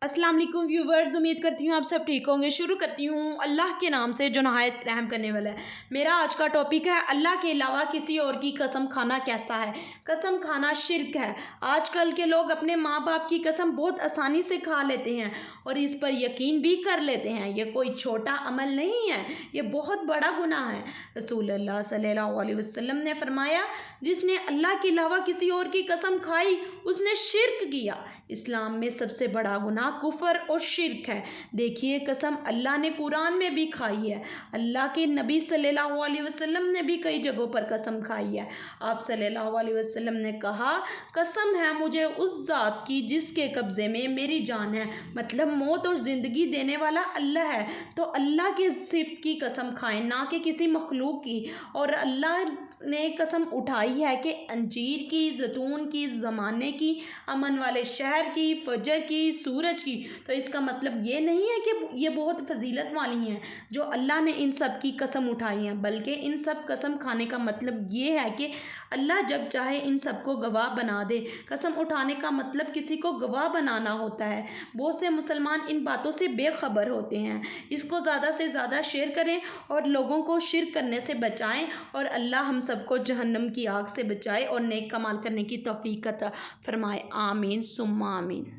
अस्सलाम वालेकुम व्यूवर्स, उम्मीद करती हूँ आप सब ठीक होंगे। शुरू करती हूँ अल्लाह के नाम से जो नहायत रहम करने वाला है। मेरा आज का टॉपिक है अल्लाह के अलावा किसी और की कसम खाना कैसा है। कसम खाना शिर्क है। आजकल के लोग अपने माँ बाप की कसम बहुत आसानी से खा लेते हैं और इस पर यकीन भी कर लेते हैं। ये कोई छोटा अमल नहीं है, ये बहुत बड़ा गुनाह है। रसूल अल्लाह सल्लल्लाहु अलैहि वसल्लम ने फरमाया, जिसने अल्लाह के अलावा किसी और की कसम खाई उसने शिर्क किया। इस्लाम में सबसे बड़ा गुनाह कुफर और शिर्क है। देखिए, कसम अल्लाह ने कुरान में भी खाई है। अल्लाह के नबी सल्लल्लाहु अलैहि वसल्लम ने भी कई जगहों पर कसम खाई है। आप सल्लल्लाहु अलैहि वसल्लम ने कहा, कसम है मुझे उस ज़ात की जिसके कब्ज़े में मेरी जान है, मतलब मौत और ज़िंदगी देने वाला अल्लाह है। तो अल्लाह के सिफ़त की कसम खाएं, ना कि किसी मखलूक की। और अल्लाह ने कसम उठाई है कि अंजीर की, जैतून की, ज़माने की, अमन वाले शहर की, फजर की, सूरज की। तो इसका मतलब ये नहीं है कि ये बहुत फजीलत वाली हैं जो अल्लाह ने इन सब की कसम उठाई हैं, बल्कि इन सब कसम खाने का मतलब ये है कि अल्लाह जब चाहे इन सब को गवाह बना दे। कसम उठाने का मतलब किसी को गवाह बनाना होता है। बहुत से मुसलमान इन बातों से बेखबर होते हैं। इसको ज़्यादा से ज़्यादा शेयर करें और लोगों को शिर्क करने से बचाएं, और अल्लाह हम सबको जहन्नम की आग से बचाए और नेक कमाल करने की तौफीक अता फरमाए। आमीन सुम्मा आमीन।